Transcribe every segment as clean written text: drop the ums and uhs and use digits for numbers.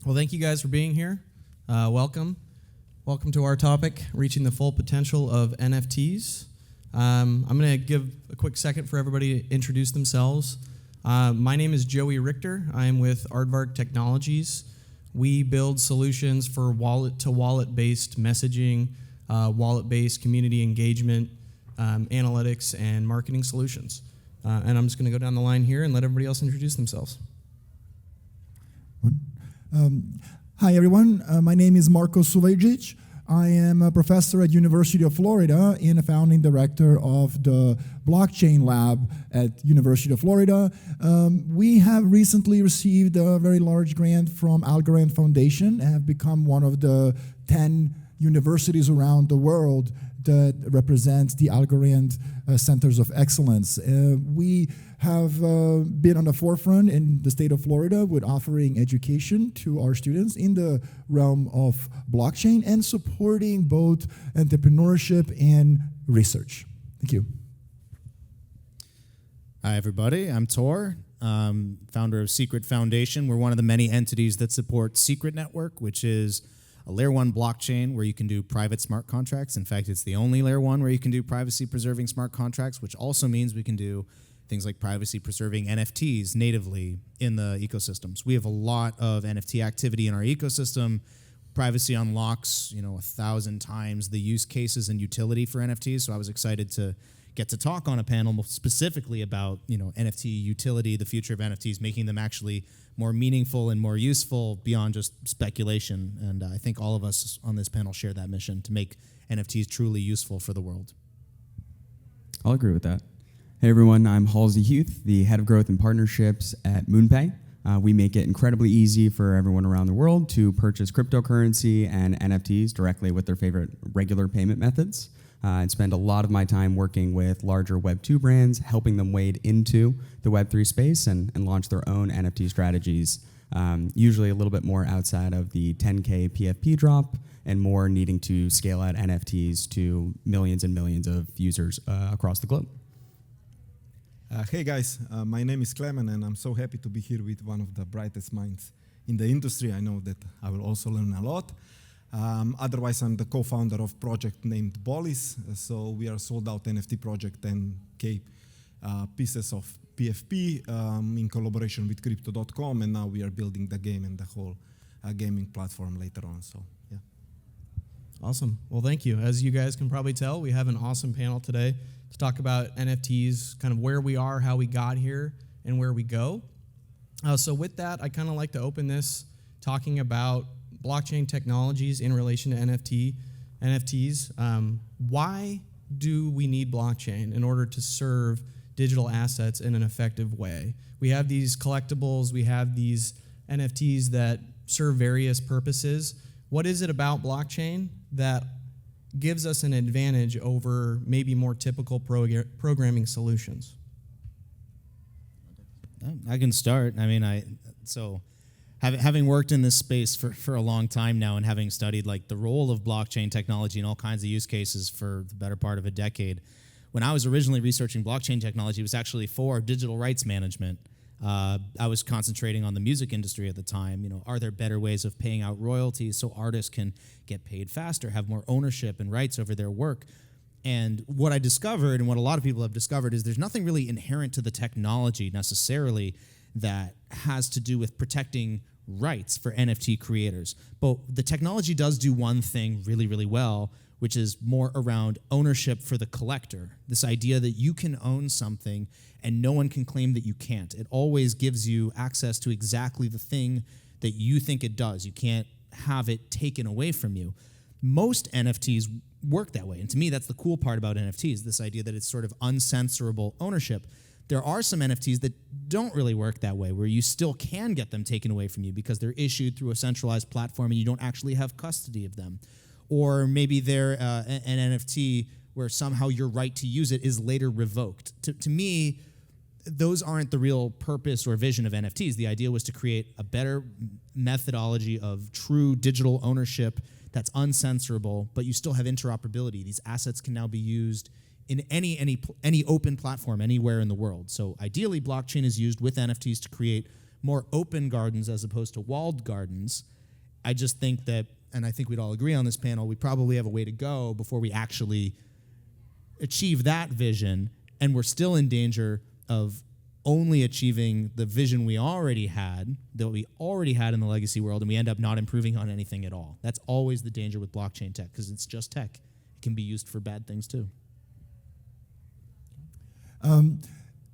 Well, thank you guys for being here. Welcome to our topic, reaching the full potential of NFTs. I'm going to give a quick second for everybody to introduce themselves. My name is Joey Richter. I am with Aardvark Technologies. We build solutions for wallet-to-wallet-based messaging, wallet-based community engagement, analytics, and marketing solutions. And I'm just going to go down the line here and let everybody else introduce themselves. Hi, everyone. My name is Marko Sulejic. I am a professor at University of Florida and a founding director of the Blockchain Lab at University of Florida. We have recently received a very large grant from Algorand Foundation and have become one of the 10 universities around the world that represents the Algorand Centers of Excellence. We have been on the forefront in the state of Florida with offering education to our students in the realm of blockchain and supporting both entrepreneurship and research. Thank you. Hi, everybody. I'm Tor, founder of Secret Foundation. We're one of the many entities that support Secret Network, which is a layer 1 blockchain where you can do private smart contracts. In fact, it's the only layer 1 where you can do privacy-preserving smart contracts, which also means we can do things like privacy-preserving NFTs natively in the ecosystems. We have a lot of NFT activity in our ecosystem. Privacy unlocks, 1,000 times the use cases and utility for NFTs. So I was excited to get to talk on a panel specifically about, NFT utility, the future of NFTs, making them actually more meaningful and more useful beyond just speculation. And I think all of us on this panel share that mission to make NFTs truly useful for the world. I'll agree with that. Hey everyone, I'm Halsey Huth, the head of growth and partnerships at MoonPay. We make it incredibly easy for everyone around the world to purchase cryptocurrency and NFTs directly with their favorite regular payment methods. And spend a lot of my time working with larger Web2 brands, helping them wade into the Web3 space and launch their own NFT strategies, usually a little bit more outside of the 10K PFP drop and more needing to scale out NFTs to millions and millions of users across the globe. Hey guys, my name is Clement and I'm so happy to be here with one of the brightest minds in the industry. I know that I will also learn a lot. Otherwise, I'm the co-founder of a project named Bolis. So we are a sold-out NFT project, 10K pieces of PFP in collaboration with Crypto.com, and now we are building the game and the whole gaming platform later on. So, yeah. Awesome. Well, thank you. As you guys can probably tell, we have an awesome panel today to talk about NFTs, kind of where we are, how we got here, and where we go. So with that, I kind of like to open this talking about blockchain technologies in relation to NFTs. Why do we need blockchain in order to serve digital assets in an effective way? We have these collectibles, we have these NFTs that serve various purposes. What is it about blockchain that gives us an advantage over maybe more typical programming solutions? I can start. Having worked in this space for a long time now and having studied like the role of blockchain technology in all kinds of use cases for the better part of a decade, when I was originally researching blockchain technology, it was actually for digital rights management. I was concentrating on the music industry at the time. Are there better ways of paying out royalties so artists can get paid faster, have more ownership and rights over their work? And what I discovered, and what a lot of people have discovered, is there's nothing really inherent to the technology necessarily that has to do with protecting rights for NFT creators. But the technology does do one thing really, really well, which is more around ownership for the collector. This idea that you can own something and no one can claim that you can't. It always gives you access to exactly the thing that you think it does. You can't have it taken away from you. Most NFTs work that way. And to me, that's the cool part about NFTs, this idea that it's sort of uncensorable ownership. There are some NFTs that don't really work that way, where you still can get them taken away from you because they're issued through a centralized platform and you don't actually have custody of them. Or maybe they're an NFT where somehow your right to use it is later revoked. To me, those aren't the real purpose or vision of NFTs. The idea was to create a better methodology of true digital ownership that's uncensorable, but you still have interoperability. These assets can now be used in any open platform anywhere in the world. So ideally, blockchain is used with NFTs to create more open gardens as opposed to walled gardens I just think that, and I think we'd all agree on this panel, we probably have a way to go before we actually achieve that vision, and we're still in danger of only achieving the vision we already had, that we already had in the legacy world, and we end up not improving on anything at all. That's always the danger with blockchain tech, because it's just tech. It can be used for bad things too.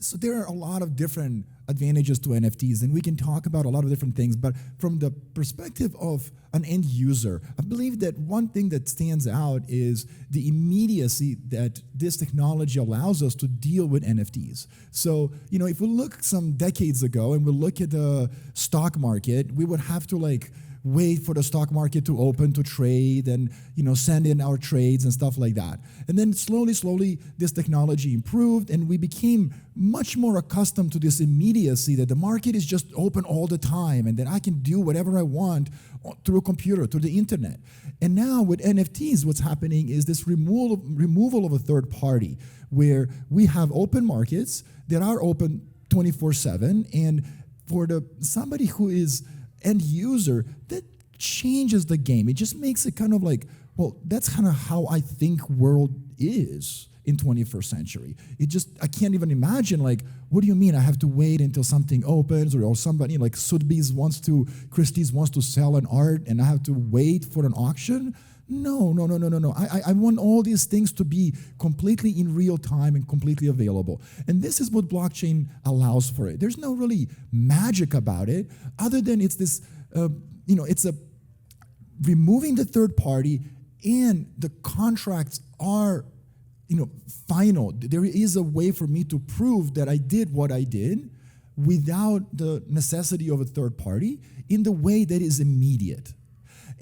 So there are a lot of different advantages to NFTs, and we can talk about a lot of different things, but from the perspective of an end user, I believe that one thing that stands out is the immediacy that this technology allows us to deal with NFTs. So, if we look some decades ago and we look at the stock market, we would have to wait for the stock market to open to trade and send in our trades and stuff like that. And then slowly this technology improved, and we became much more accustomed to this immediacy that the market is just open all the time, and that I can do whatever I want through a computer, through the internet. And now with NFTs, what's happening is this removal of a third party, where we have open markets that are open 24/7, and for somebody who is end user, that changes the game. It just makes it kind of that's kind of how I think world is in 21st century. I can't even imagine, what do you mean I have to wait until something opens, or somebody like Christie's wants to sell an art and I have to wait for an auction? No. I want all these things to be completely in real time and completely available. And this is what blockchain allows for it. There's no really magic about it, other than it's this, it's removing the third party, and the contracts are, final. There is a way for me to prove that I did what I did without the necessity of a third party in the way that is immediate.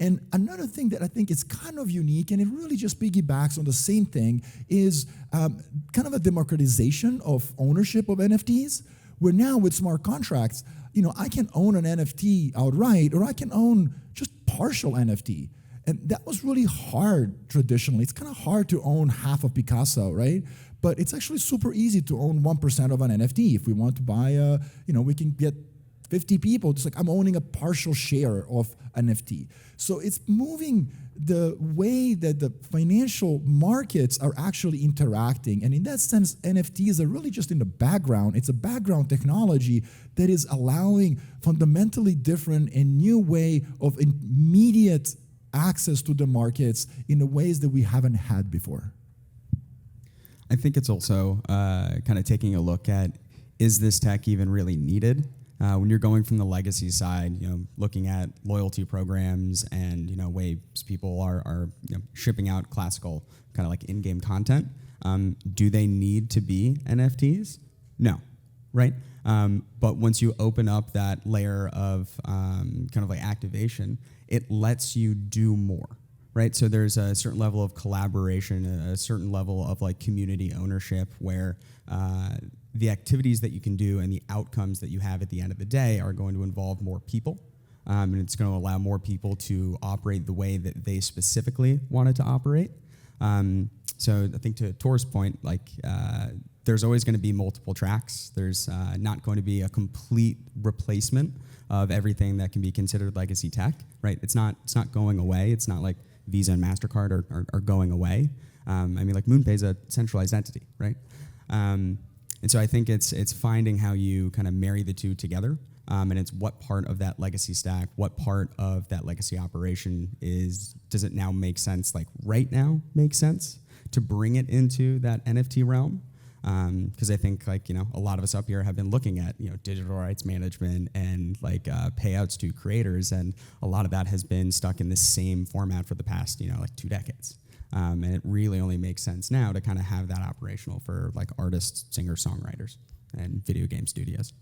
And another thing that I think is kind of unique, and it really just piggybacks on the same thing, is kind of a democratization of ownership of NFTs, where now with smart contracts, I can own an NFT outright, or I can own just partial NFT. And that was really hard traditionally. It's kind of hard to own half of Picasso, right? But it's actually super easy to own 1% of an NFT. If we want to buy we can get 50 people, just I'm owning a partial share of an NFT. So it's moving the way that the financial markets are actually interacting. And in that sense, NFTs are really just in the background. It's a background technology that is allowing fundamentally different and new way of immediate access to the markets in the ways that we haven't had before. I think it's also kind of taking a look at, is this tech even really needed? When you're going from the legacy side, looking at loyalty programs and ways people are shipping out classical kind of like in-game content, do they need to be NFTs? No, right? But once you open up that layer of kind of like activation, it lets you do more, right? So there's a certain level of collaboration, a certain level of like community ownership, where the activities that you can do and the outcomes that you have at the end of the day are going to involve more people, and it's going to allow more people to operate the way that they specifically wanted to operate. So I think to Tor's point, there's always going to be multiple tracks. There's not going to be a complete replacement of everything that can be considered legacy tech, right? It's not going away. It's not like Visa and MasterCard are going away. MoonPay is a centralized entity, right? And so I think it's finding how you kind of marry the two together, and it's what part of that legacy stack, what part of that legacy operation does it now make sense, right now make sense to bring it into that NFT realm? Because I think a lot of us up here have been looking at digital rights management and payouts to creators, and a lot of that has been stuck in the same format for the past 2 decades. And it really only makes sense now to kind of have that operational for artists, singers, songwriters, and video game studios.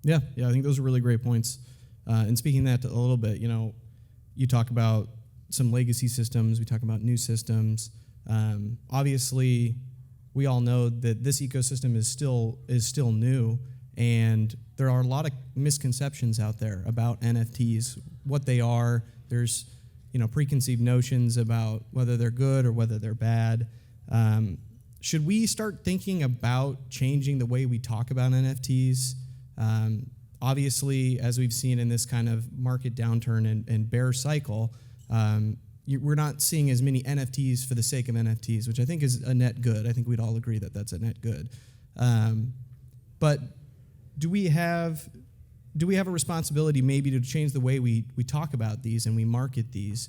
Yeah, I think those are really great points. And speaking that a little bit, you talk about some legacy systems, we talk about new systems. Obviously, we all know that this ecosystem is still new, and there are a lot of misconceptions out there about NFTs, what they are. There's preconceived notions about whether they're good or whether they're bad. Should we start thinking about changing the way we talk about NFTs? obviously, as we've seen in this kind of market downturn and bear cycle, we're not seeing as many NFTs for the sake of NFTs, which I think is a net good. I think we'd all agree that that's a net good. But do we have a responsibility maybe to change the way we talk about these and we market these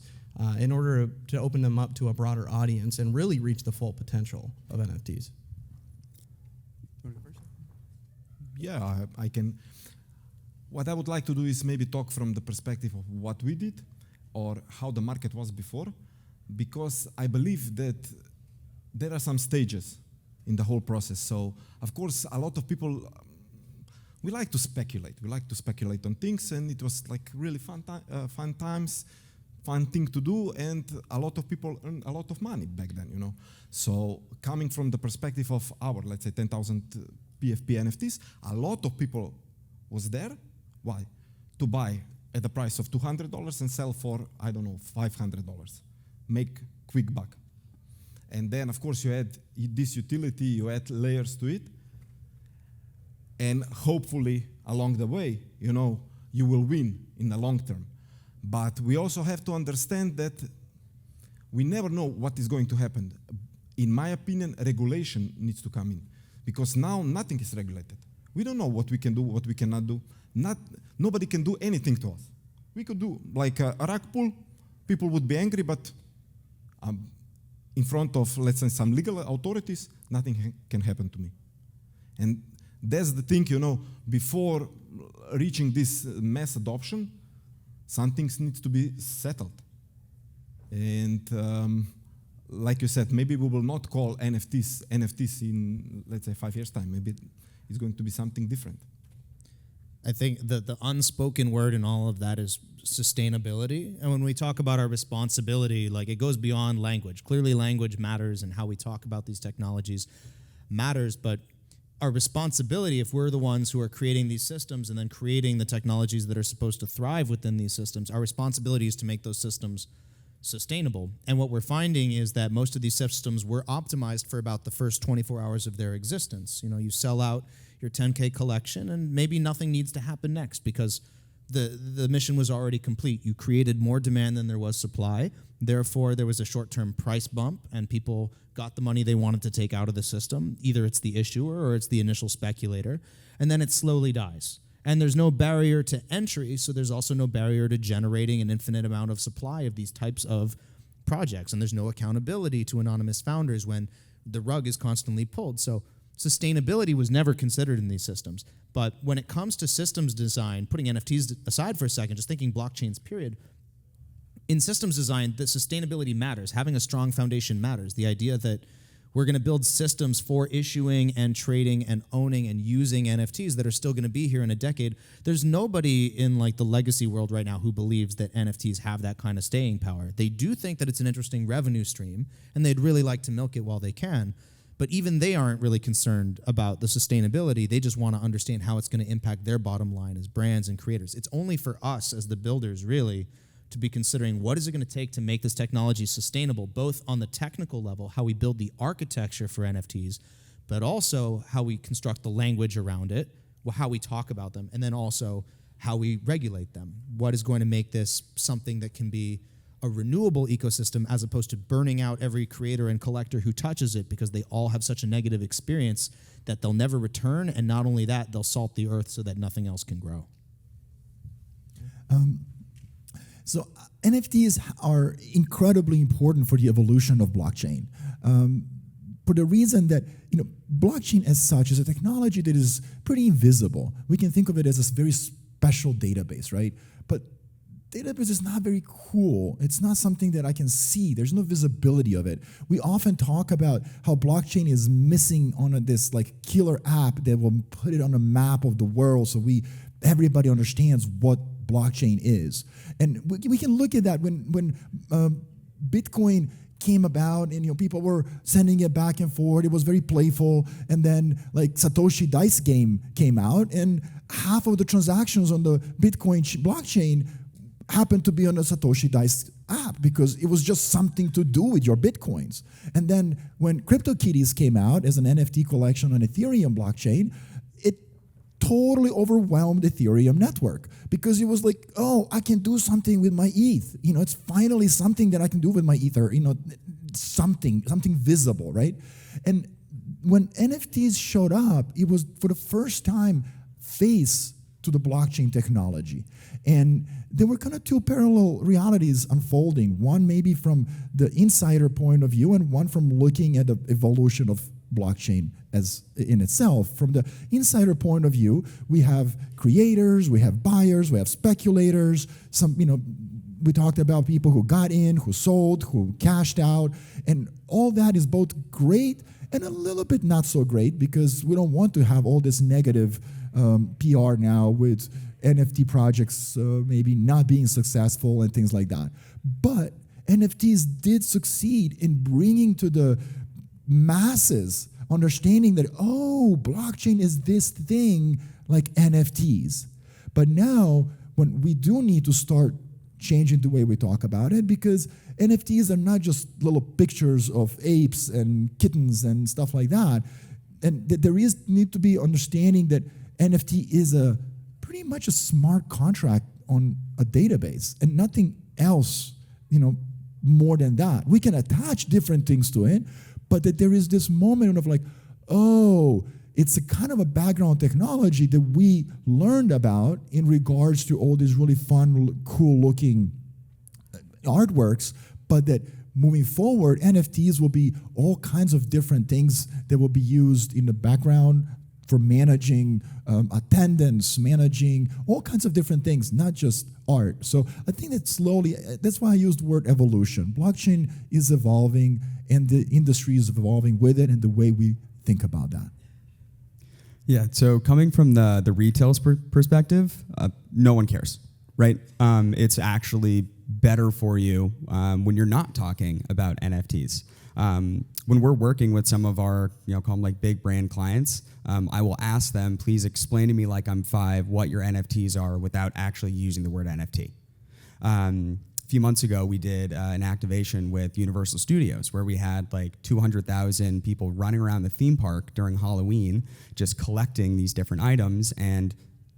in order to open them up to a broader audience and really reach the full potential of NFTs? Yeah, I can. What I would like to do is maybe talk from the perspective of what we did or how the market was before, because I believe that there are some stages in the whole process. So, of course, a lot of people, we like to speculate. We like to speculate on things, and it was like really fun times, fun thing to do, and a lot of people earned a lot of money back then, you know. So coming from the perspective of our, let's say, 10,000 PFP NFTs, a lot of people was there. Why? To buy at the price of $200 and sell for, I don't know, $500. Make quick buck. And then, of course, you add this utility, you add layers to it, and hopefully, along the way, you know, you will win in the long term. But we also have to understand that we never know what is going to happen. In my opinion, regulation needs to come in, because now nothing is regulated. We don't know what we can do, what we cannot do. Nobody can do anything to us. We could do like a rug pull. People would be angry, but in front of, let's say, some legal authorities, nothing can happen to me. And that's the thing, you know, before reaching this mass adoption, some things need to be settled. And like you said, maybe we will not call NFTs in, let's say, 5 years' time. Maybe it's going to be something different. I think the unspoken word in all of that is sustainability. And when we talk about our responsibility, like, it goes beyond language. Clearly, language matters, and how we talk about these technologies matters, but our responsibility, if we're the ones who are creating these systems and then creating the technologies that are supposed to thrive within these systems, our responsibility is to make those systems sustainable. And what we're finding is that most of these systems were optimized for about the first 24 hours of their existence. You know, you sell out your 10K collection and maybe nothing needs to happen next because the mission was already complete. You created more demand than there was supply. Therefore, there was a short-term price bump and people got the money they wanted to take out of the system. Either it's the issuer or it's the initial speculator. And then it slowly dies. And there's no barrier to entry, so there's also no barrier to generating an infinite amount of supply of these types of projects. And there's no accountability to anonymous founders when the rug is constantly pulled. So sustainability was never considered in these systems. But when it comes to systems design, putting NFTs aside for a second, just thinking blockchains, period, in systems design, the sustainability matters. Having a strong foundation matters. The idea that we're going to build systems for issuing and trading and owning and using NFTs that are still going to be here in a decade. There's nobody in like the legacy world right now who believes that NFTs have that kind of staying power. They do think that it's an interesting revenue stream, and they'd really like to milk it while they can. But even they aren't really concerned about the sustainability. They just want to understand how it's going to impact their bottom line as brands and creators. It's only for us as the builders, really, to be considering what is it going to take to make this technology sustainable, both on the technical level, how we build the architecture for NFTs, but also how we construct the language around it, how we talk about them, and then also how we regulate them. What is going to make this something that can be a renewable ecosystem as opposed to burning out every creator and collector who touches it because they all have such a negative experience that they'll never return, and not only that, they'll salt the earth so that nothing else can grow. So NFTs are incredibly important for the evolution of blockchain. For the reason that, you know, blockchain as such is a technology that is pretty invisible. We can think of it as a very special database, right? But database is not very cool. It's not something that I can see. There's no visibility of it. We often talk about how blockchain is missing on this like killer app that will put it on a map of the world so everybody understands what blockchain is. And we can look at that when Bitcoin came about and, you know, people were sending it back and forth. It was very playful. And then like Satoshi Dice game came out, and half of the transactions on the Bitcoin blockchain happened to be on a Satoshi Dice app because it was just something to do with your Bitcoins. And then when CryptoKitties came out as an NFT collection on Ethereum blockchain, totally overwhelmed Ethereum network because it was like, oh, I can do something with my ETH. It's finally something that I can do with my Ether. Something visible, right? And when NFTs showed up, it was for the first time face to the blockchain technology. And there were kind of two parallel realities unfolding. One maybe from the insider point of view and one from looking at the evolution of blockchain as in itself. From the insider point of view, we have creators, we have buyers, we have speculators. We talked about people who got in, who sold, who cashed out, and all that is both great and a little bit not so great because we don't want to have all this negative PR now with NFT projects maybe not being successful and things like that. But NFTs did succeed in bringing to the masses understanding that, oh, blockchain is this thing like NFTs. But now, when we do need to start changing the way we talk about it, because NFTs are not just little pictures of apes and kittens and stuff like that. And there need to be understanding that NFT is pretty much a smart contract on a database and nothing else, more than that. We can attach different things to it, but that there is this moment of like, oh, it's a kind of a background technology that we learned about in regards to all these really fun, cool-looking artworks, but that moving forward, NFTs will be all kinds of different things that will be used in the background for managing attendance, managing all kinds of different things, not just art. So I think that slowly, that's why I used the word evolution. Blockchain is evolving and the industry is evolving with it and the way we think about that. Yeah, so coming from the retail perspective, no one cares, right? It's actually better for you when you're not talking about NFTs. When we're working with some of our, call them like big brand clients, I will ask them, please explain to me like I'm 5 what your NFTs are without actually using the word NFT. A few months ago, we did an activation with Universal Studios where we had like 200,000 people running around the theme park during Halloween just collecting these different items. And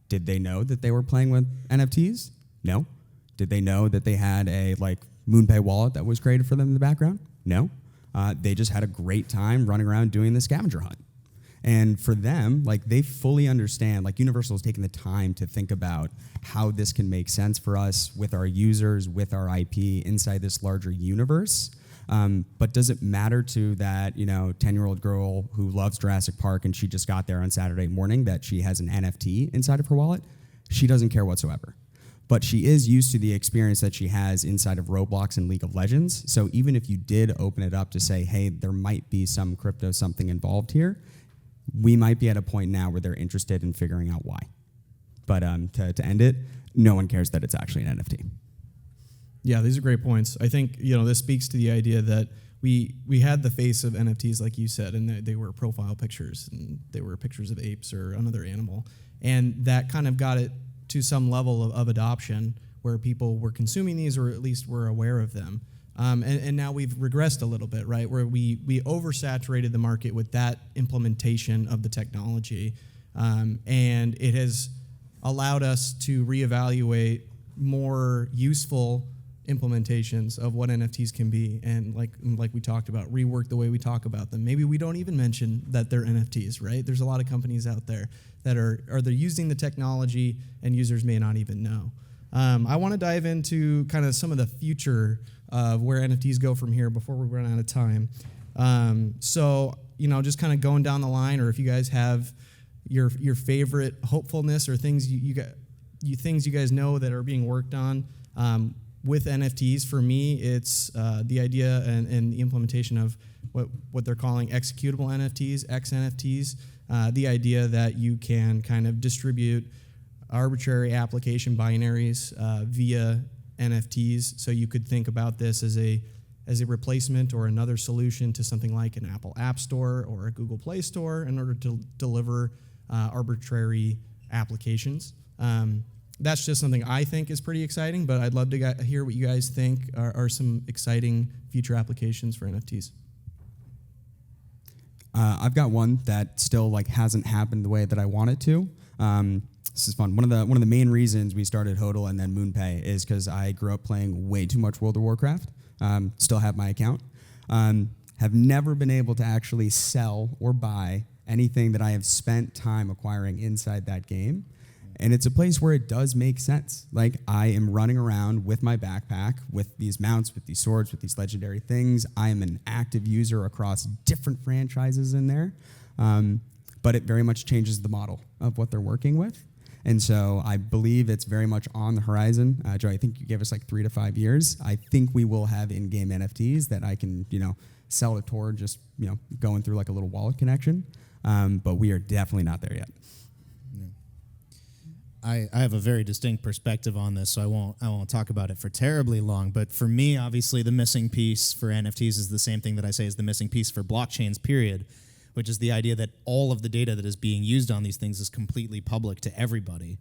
did they know that they were playing with NFTs? No. Did they know that they had a MoonPay wallet that was created for them in the background? No. They just had a great time running around doing the scavenger hunt. And for them, they fully understand, Universal has taken the time to think about how this can make sense for us with our users, with our IP inside this larger universe. But does it matter to that, 10-year-old girl who loves Jurassic Park and she just got there on Saturday morning that she has an NFT inside of her wallet? She doesn't care whatsoever. But she is used to the experience that she has inside of Roblox and League of Legends. So even if you did open it up to say, hey, there might be some crypto something involved here, we might be at a point now where they're interested in figuring out why. But to end it, no one cares that it's actually an NFT. Yeah, these are great points. I think this speaks to the idea that we had the face of NFTs, like you said, and they were profile pictures, and they were pictures of apes or another animal, and that kind of got it to some level of adoption where people were consuming these or at least were aware of them. And now we've regressed a little bit, right, where we oversaturated the market with that implementation of the technology, and it has allowed us to reevaluate more useful implementations of what NFTs can be, and like we talked about, rework the way we talk about them. Maybe we don't even mention that they're NFTs, right? There's a lot of companies out there that are they're using the technology and users may not even know. I want to dive into kind of some of the future of where NFTs go from here before we run out of time. So, just kind of going down the line, or if you guys have your favorite hopefulness or things things you guys know that are being worked on with NFTs. For me, it's the idea and the implementation of what they're calling executable NFTs, XNFTs. The idea that you can kind of distribute arbitrary application binaries via NFTs. So you could think about this as a replacement or another solution to something like an Apple App Store or a Google Play Store in order to deliver arbitrary applications. That's just something I think is pretty exciting, but I'd love to hear what you guys think are some exciting future applications for NFTs. I've got one that still hasn't happened the way that I want it to, This is fun. One of the main reasons we started HODL and then MoonPay is because I grew up playing way too much World of Warcraft. Still have my account. Have never been able to actually sell or buy anything that I have spent time acquiring inside that game. And it's a place where it does make sense. Like, I am running around with my backpack, with these mounts, with these swords, with these legendary things. I am an active user across different franchises in there. But it very much changes the model of what they're working with. And so I believe it's very much on the horizon. Joe, I think you gave us like 3 to 5 years. I think we will have in-game NFTs that I can, sell to Tor just, going through like a little wallet connection. But we are definitely not there yet. I have a very distinct perspective on this, so I won't talk about it for terribly long. But for me, obviously, the missing piece for NFTs is the same thing that I say is the missing piece for blockchains, period, which is the idea that all of the data that is being used on these things is completely public to everybody.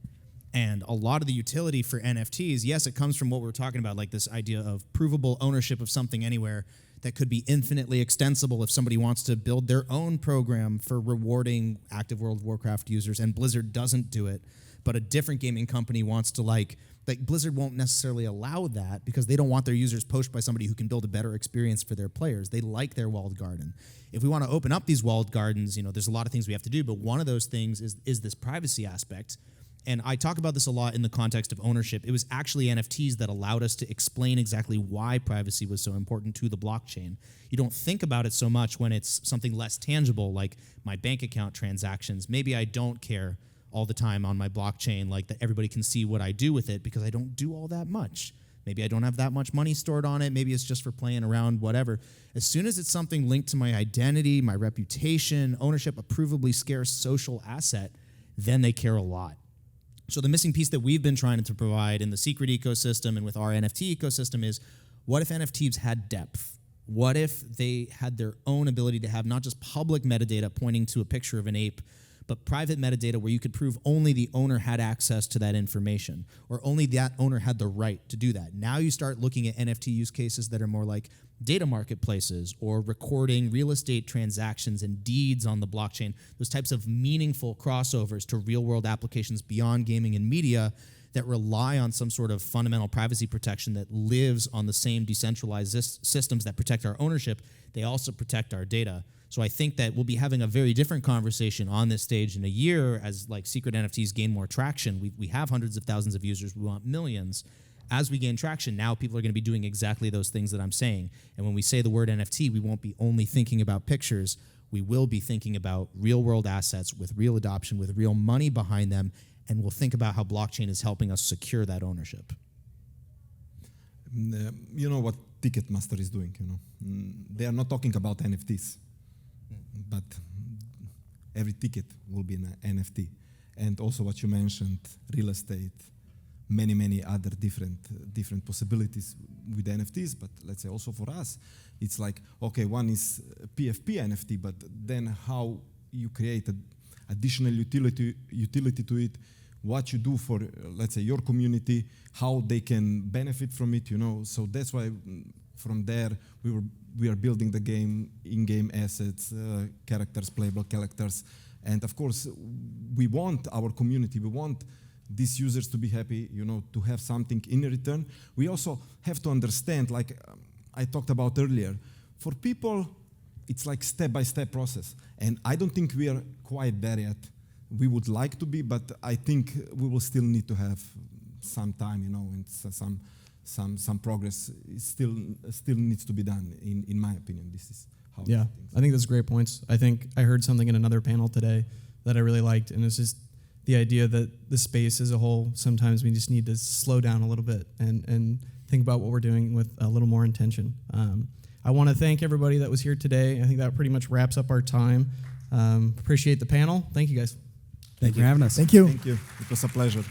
And a lot of the utility for NFTs, yes, it comes from what we're talking about, like this idea of provable ownership of something anywhere that could be infinitely extensible if somebody wants to build their own program for rewarding active World of Warcraft users, and Blizzard doesn't do it, but a different gaming company wants to like Blizzard won't necessarily allow that because they don't want their users poached by somebody who can build a better experience for their players. They like their walled garden. If we want to open up these walled gardens, there's a lot of things we have to do, but one of those things is this privacy aspect. And I talk about this a lot in the context of ownership. It was actually NFTs that allowed us to explain exactly why privacy was so important to the blockchain. You don't think about it so much when it's something less tangible, like my bank account transactions. Maybe I don't care all the time on my blockchain, like that everybody can see what I do with it because I don't do all that much. Maybe I don't have that much money stored on it. Maybe it's just for playing around, whatever. As soon as it's something linked to my identity, my reputation, ownership, a provably scarce social asset, then they care a lot. So the missing piece that we've been trying to provide in the secret ecosystem and with our NFT ecosystem is, what if NFTs had depth? What if they had their own ability to have not just public metadata pointing to a picture of an ape, but private metadata where you could prove only the owner had access to that information, or only that owner had the right to do that. Now you start looking at NFT use cases that are more like data marketplaces or recording real estate transactions and deeds on the blockchain, those types of meaningful crossovers to real-world applications beyond gaming and media that rely on some sort of fundamental privacy protection that lives on the same decentralized systems that protect our ownership. They also protect our data. So I think that we'll be having a very different conversation on this stage in a year as like secret NFTs gain more traction. We have hundreds of thousands of users. We want millions. As we gain traction, now people are going to be doing exactly those things that I'm saying. And when we say the word NFT, we won't be only thinking about pictures. We will be thinking about real-world assets with real adoption, with real money behind them, and we'll think about how blockchain is helping us secure that ownership. You know what Ticketmaster is doing, They are not talking about NFTs, but every ticket will be an NFT. And also what you mentioned, real estate, many other different possibilities with NFTs, but let's say also for us, it's like, okay, one is PFP NFT, but then how you create additional utility to it, what you do for, let's say, your community, how they can benefit from it, So that's why from there we are building the game, in-game assets, characters, playable characters, and of course we want our community, we want these users to be happy, to have something in return. We also have to understand, like I talked about earlier, for people, it's like step-by-step process. And I don't think we are quite there yet. We would like to be, but I think we will still need to have some time, and some progress still needs to be done, in my opinion. This is how I think that's great points. I think I heard something in another panel today that I really liked, and it's just the idea that the space as a whole, sometimes we just need to slow down a little bit and think about what we're doing with a little more intention. I want to thank everybody that was here today. I think that pretty much wraps up our time. Appreciate the panel. Thank you, guys. Thank you for having us. Thank you. Thank you. It was a pleasure.